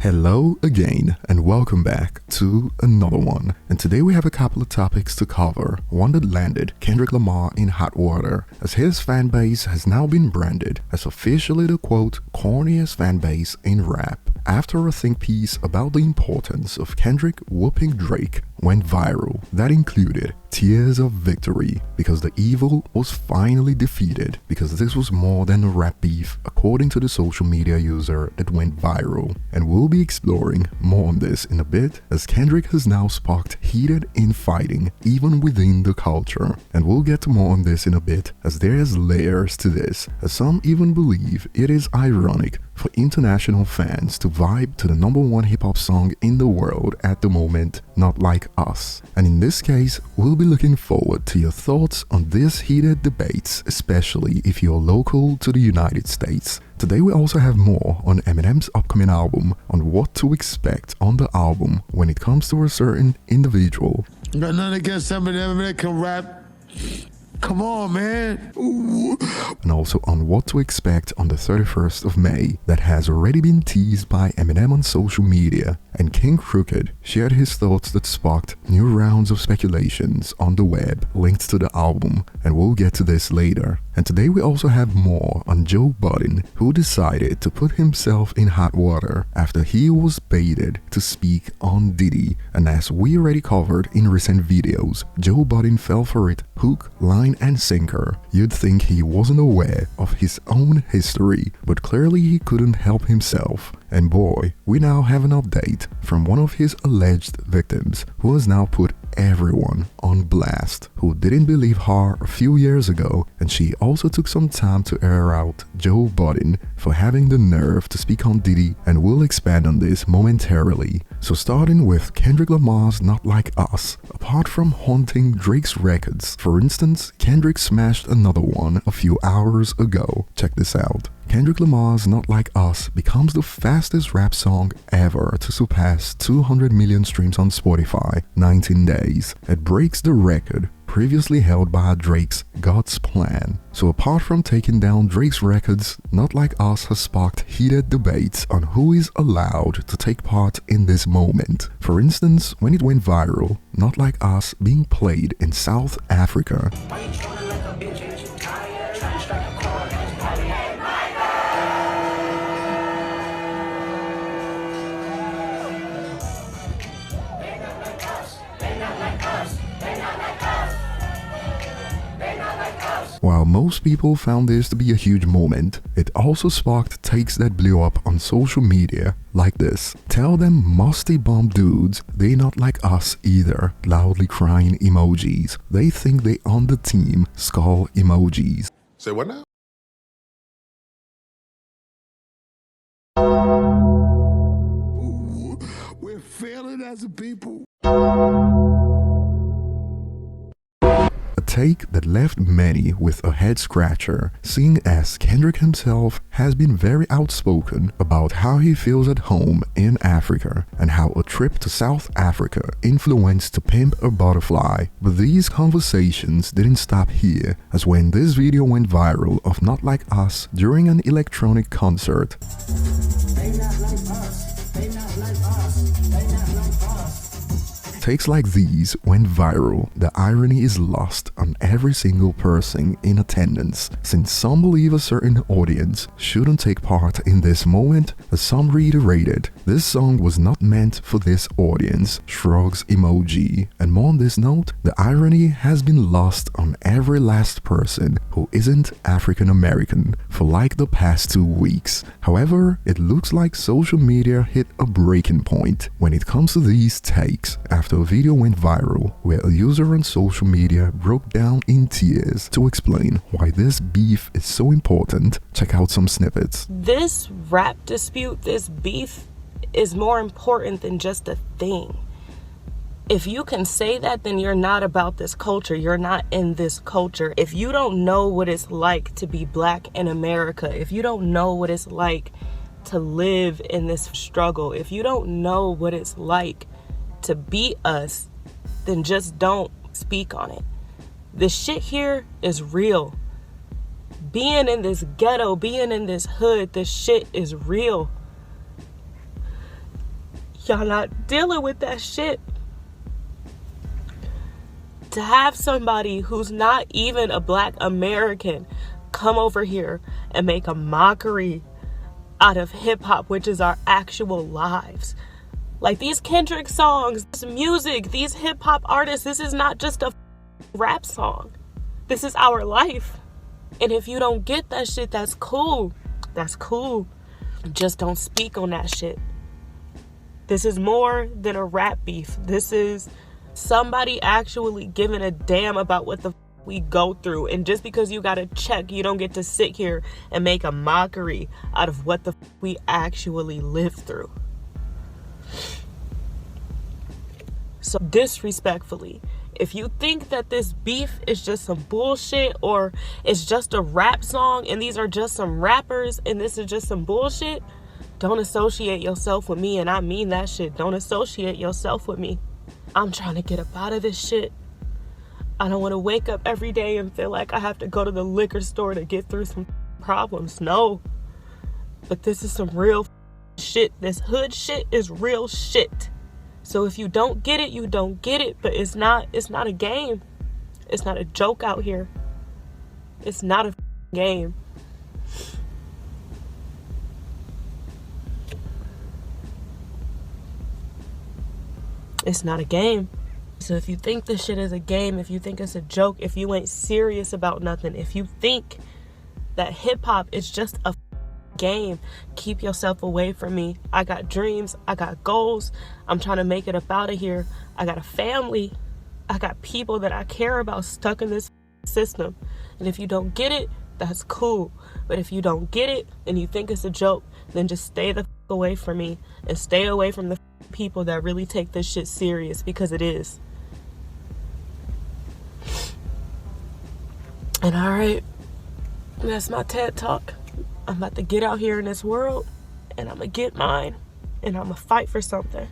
Hello again and welcome back to another one. And today we have a couple of topics to cover. One that landed Kendrick Lamar in hot water, as his fan base has now been branded as officially the quote corniest fan base in rap, after a think piece about the importance of Kendrick whooping Drake went viral. That included tears of victory because the evil was finally defeated, because this was more than a rap beef according to the social media user that went viral. And we'll be exploring more on this in a bit, as Kendrick has now sparked heated infighting even within the culture. And we'll get to more on this in a bit, as there's layers to this, as some even believe it is ironic for international fans to vibe to the #1 hip-hop song in the world at the moment, Not Like Us. And in this case, we'll be looking forward to your thoughts on these heated debates, especially if you're local to the United States. Today we also have more on Eminem's upcoming album, on what to expect on the album when it comes to a certain individual. Got nothing against Eminem that can rap. Come on, man. Ooh. And also on what to expect on the 31st of May that has already been teased by Eminem on social media. And King Crook shared his thoughts that sparked new rounds of speculations on the web linked to the album, and we'll get to this later. And today we also have more on Joe Budden, who decided to put himself in hot water after he was baited to speak on Diddy. And as we already covered in recent videos, Joe Budden fell for it hook, line and sinker. You'd think he wasn't aware of his own history, but clearly he couldn't help himself. And boy, we now have an update from one of his alleged victims, who has now put everyone on blast, who didn't believe her a few years ago, and she also took some time to air out Joe Budden for having the nerve to speak on Diddy, and we'll expand on this momentarily. So starting with Kendrick Lamar's Not Like Us, apart from haunting Drake's records, for instance, Kendrick smashed another one a few hours ago. Check this out. Kendrick Lamar's Not Like Us becomes the fastest rap song ever to surpass 200 million streams on Spotify, 19 days. It breaks the record previously held by Drake's God's Plan. So apart from taking down Drake's records, Not Like Us has sparked heated debates on who is allowed to take part in this moment. For instance, when it went viral, Not Like Us being played in South Africa. While most people found this to be a huge moment, it also sparked takes that blew up on social media like this. Tell them musty bomb dudes they not like us either. Loudly crying emojis. They think they on the team. Skull emojis. Say what now? Ooh. We're failing as a people. Take that left many with a head scratcher, seeing as Kendrick himself has been very outspoken about how he feels at home in Africa and how a trip to South Africa influenced To Pimp a Butterfly. But these conversations didn't stop here, as when this video went viral of Not Like Us during an electronic concert. They not like us. They not like us. They not like us. Takes like these went viral. The irony is lost on every single person in attendance, since some believe a certain audience shouldn't take part in this moment, as some reiterated this song was not meant for this audience, shrugs emoji. And more on this note, the irony has been lost on every last person who isn't African American for like the past 2 weeks. However, it looks like social media hit a breaking point when it comes to these takes after a video went viral where a user on social media broke down in tears to explain why this beef is so important. Check out some snippets. This rap dispute, this beef, is more important than just a thing. If you can say that, then you're not about this culture. You're not in this culture. If you don't know what it's like to be black in America, if you don't know what it's like to live in this struggle, if you don't know what it's like to be us, then just don't speak on it. The shit here is real. Being in this ghetto, being in this hood, this shit is real. Y'all not dealing with that shit. To have somebody who's not even a Black American come over here and make a mockery out of hip-hop, which is our actual lives. Like these Kendrick songs, this music, these hip-hop artists, this is not just a rap song. This is our life. And if you don't get that shit, that's cool. That's cool. Just don't speak on that shit. This is more than a rap beef. This is somebody actually giving a damn about what the we go through. And just because you got a check, you don't get to sit here and make a mockery out of what the we actually live through. So disrespectfully, if you think that this beef is just some bullshit or it's just a rap song and these are just some rappers and this is just some bullshit, don't associate yourself with me. And I mean that shit. Don't associate yourself with me. I'm trying to get up out of this shit. I don't want to wake up every day and feel like I have to go to the liquor store to get through some problems. No. But this is some real shit. This hood shit is real shit. So if you don't get it, you don't get it. But it's not a game. It's not a joke out here. It's not a game. It's not a game. So if you think this shit is a game, if you think it's a joke, if you ain't serious about nothing, if you think that hip hop is just a game, keep yourself away from me. I got dreams. I got goals. I'm trying to make it up out of here. I got a family. I got people that I care about stuck in this system. And if you don't get it, that's cool. But if you don't get it and you think it's a joke, then just stay the away from me and stay away from the people that really take this shit serious, because it is. And alright, that's my TED Talk. I'm about to get out here in this world and I'm gonna get mine and I'm gonna fight for something.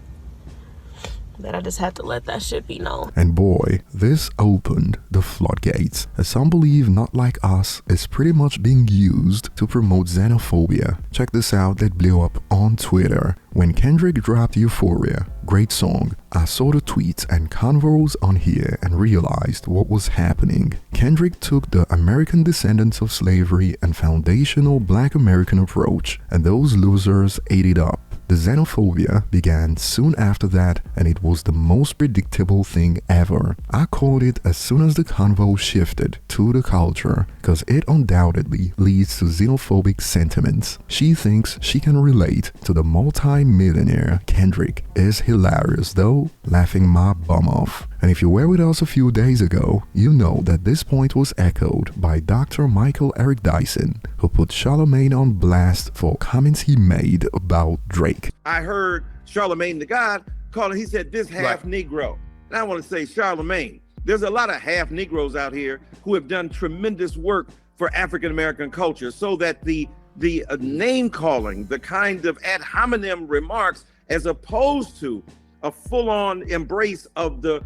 That I just had to let that shit be known. And boy, this opened the floodgates, as some believe Not Like Us is pretty much being used to promote xenophobia. Check this out, that blew up on Twitter. When Kendrick dropped Euphoria, great song, I saw the tweets and convos on here and realized what was happening. Kendrick took the American descendants of slavery and foundational Black American approach, and those losers ate it up. The xenophobia began soon after that, and it was the most predictable thing ever. I called it as soon as the convo shifted to the culture, cause it undoubtedly leads to xenophobic sentiments. She thinks she can relate to the multi-millionaire Kendrick. Is hilarious though, laughing my bum off. And if you were with us a few days ago, you know that this point was echoed by Dr. Michael Eric Dyson, who put Charlemagne on blast for comments he made about Drake. I heard Charlemagne the God calling, he said, this half Negro. And I want to say, Charlemagne, there's a lot of half Negroes out here who have done tremendous work for African-American culture, so that the name calling, the kind of ad hominem remarks, as opposed to a full-on embrace of the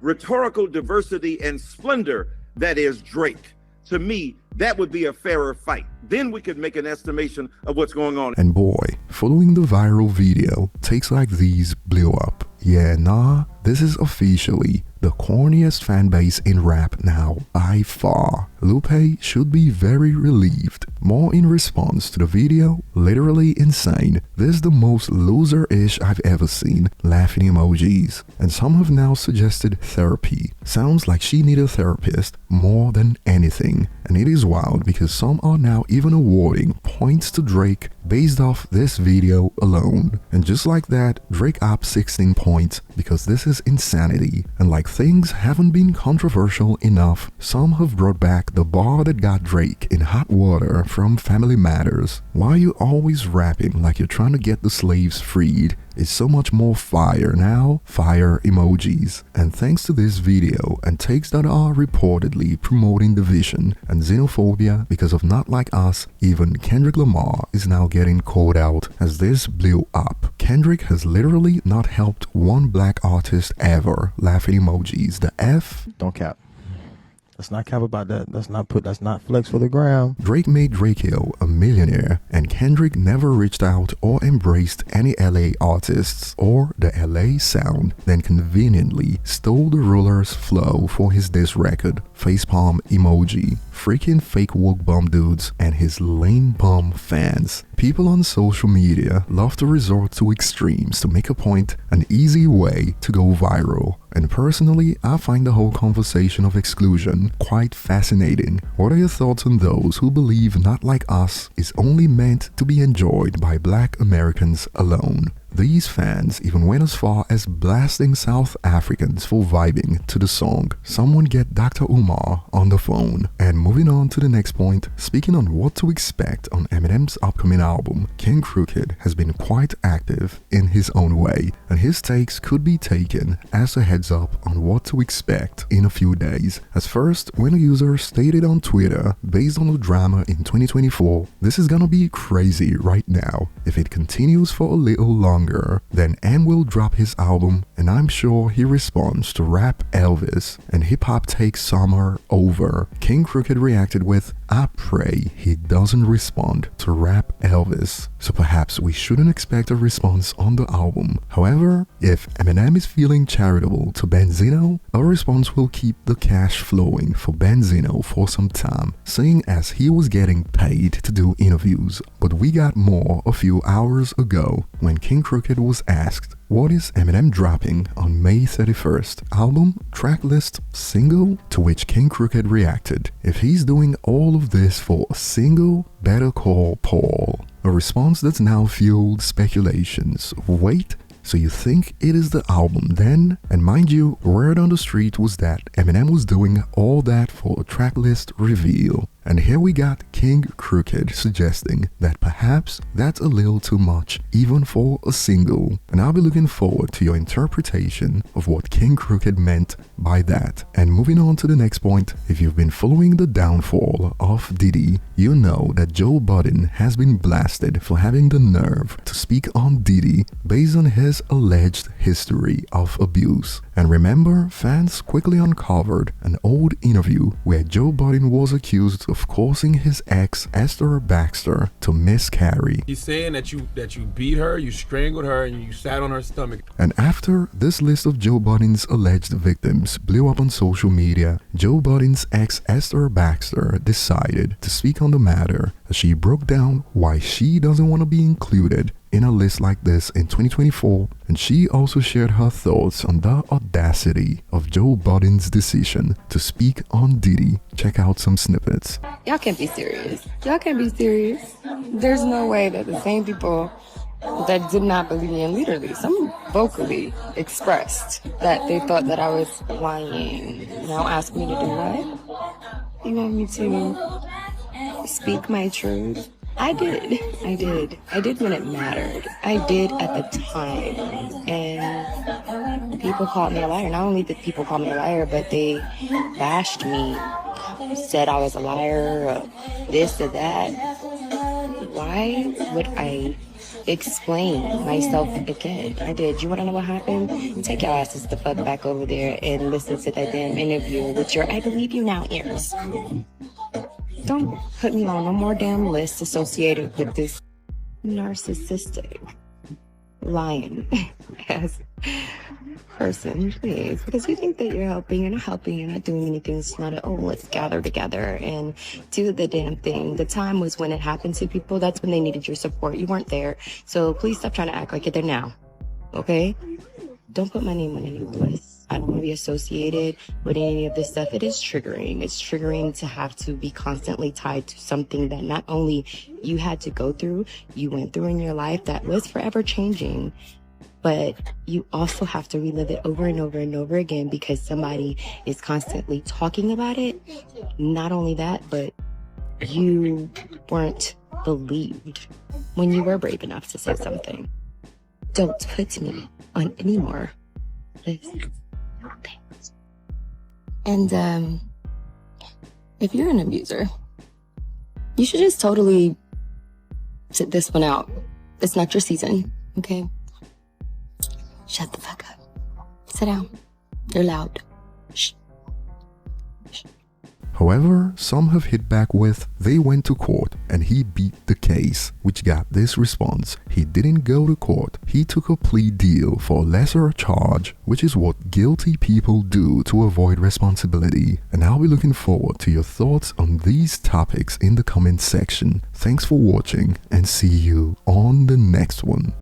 rhetorical diversity and splendor that is Drake. To me, that would be a fairer fight. Then we could make an estimation of what's going on. And boy, following the viral video, takes like these blew up. Yeah, nah, this is officially the corniest fan base in rap now by far. Lupe should be very relieved. More in response to the video, literally insane. This is the most loser-ish I've ever seen. Laughing emojis. And some have now suggested therapy. Sounds like she needed a therapist more than anything. And it is wild because some are now even awarding points to Drake based off this video alone. And just like that, Drake up 16 points because this is insanity. And like things haven't been controversial enough, some have brought back the bar that got Drake in hot water from Family Matters. Why are you always rapping like you're trying to get the slaves freed? It's so much more fire now. Fire emojis. And thanks to this video and takes that are reportedly promoting division and xenophobia because of Not Like Us, even Kendrick Lamar is now getting called out as this blew up. Kendrick has literally not helped one black artist ever. Laughing emojis. The F. Don't cap. Let's not cap about that. Let's not flex for the gram. Drake made Drake Hill a millionaire, and Kendrick never reached out or embraced any LA artists or the LA sound, then conveniently stole the ruler's flow for his diss record, facepalm emoji, freaking fake woke bum dudes, and his lame bum fans. People on social media love to resort to extremes to make a point, an easy way to go viral. And personally, I find the whole conversation of exclusion quite fascinating. What are your thoughts on those who believe Not Like Us is only meant to be enjoyed by Black Americans alone? These fans even went as far as blasting South Africans for vibing to the song. Someone get Dr. Umar on the phone. And moving on to the next point, speaking on what to expect on Eminem's upcoming album, King Crooked has been quite active in his own way, and his takes could be taken as a heads up on what to expect in a few days. As first, when a user stated on Twitter, based on the drama in 2024, this is gonna be crazy right now. If it continues for a little longer, then M will drop his album, and I'm sure he responds to Rap Elvis and Hip Hop Takes Summer Over. King Crooked reacted with, I pray he doesn't respond to Rap Elvis, so perhaps we shouldn't expect a response on the album. However, if Eminem is feeling charitable to Benzino, a response will keep the cash flowing for Benzino for some time, seeing as he was getting paid to do interviews. But we got more a few hours ago when King Crooked was asked, what is Eminem dropping on May 31st? Album, track list, single? To which King Crooked reacted, if he's doing all of this for a single, better call Paul. A response that's now fueled speculations. Wait, so you think it is the album then? And mind you, word on the street was that Eminem was doing all that for a tracklist reveal. And here we got King Crooked suggesting that perhaps that's a little too much even for a single. And I'll be looking forward to your interpretation of what King Crooked meant by that. And moving on to the next point, if you've been following the downfall of Diddy, you know that Joe Budden has been blasted for having the nerve to speak on Diddy based on his alleged history of abuse. And remember, fans quickly uncovered an old interview where Joe Budden was accused of causing his ex, Esther Baxter, to miscarry. He's saying that you beat her, you strangled her, and you sat on her stomach. And after this list of Joe Budden's alleged victims blew up on social media, Joe Budden's ex, Esther Baxter, decided to speak on the matter as she broke down why she doesn't want to be included in a list like this in 2024, and she also shared her thoughts on the audacity of Joe Budden's decision to speak on Diddy. Check out some snippets. Y'all can't be serious. Y'all can't be serious. There's no way that the same people that did not believe me, and literally some vocally expressed that they thought that I was lying, now ask me to do what? You want me to speak my truth? I did when it mattered. I did at the time. And people called me a liar. Not only did people call me a liar, but they bashed me, said I was a liar, this or that. Why would I explain myself again? I did. You want to know what happened? Take your asses the fuck back over there and listen to that damn interview with your I believe you now ears. Don't put me on no more damn list associated with this narcissistic, lying ass person, please. Because you think that you're helping, you're not helping, you're not doing anything. It's not let's gather together and do the damn thing. The time was when it happened to people. That's when they needed your support. You weren't there. So please stop trying to act like you're there now. Okay? Don't put my name on any list. I don't want to be associated with any of this stuff. It is triggering. It's triggering to have to be constantly tied to something that not only you had to go through, you went through in your life that was forever changing, but you also have to relive it over and over and over again because somebody is constantly talking about it. Not only that, but you weren't believed when you were brave enough to say something. Don't put me on any more lists. And if you're an abuser, you should just totally sit this one out. It's not your season, okay? Shut the fuck up. Sit down. You're loud. Shh. Shh. However, some have hit back with they went to court and he beat the case, which got this response: he didn't go to court, he took a plea deal for a lesser charge, which is what guilty people do to avoid responsibility. And I'll be looking forward to your thoughts on these topics in the comment section. Thanks for watching and see you on the next one.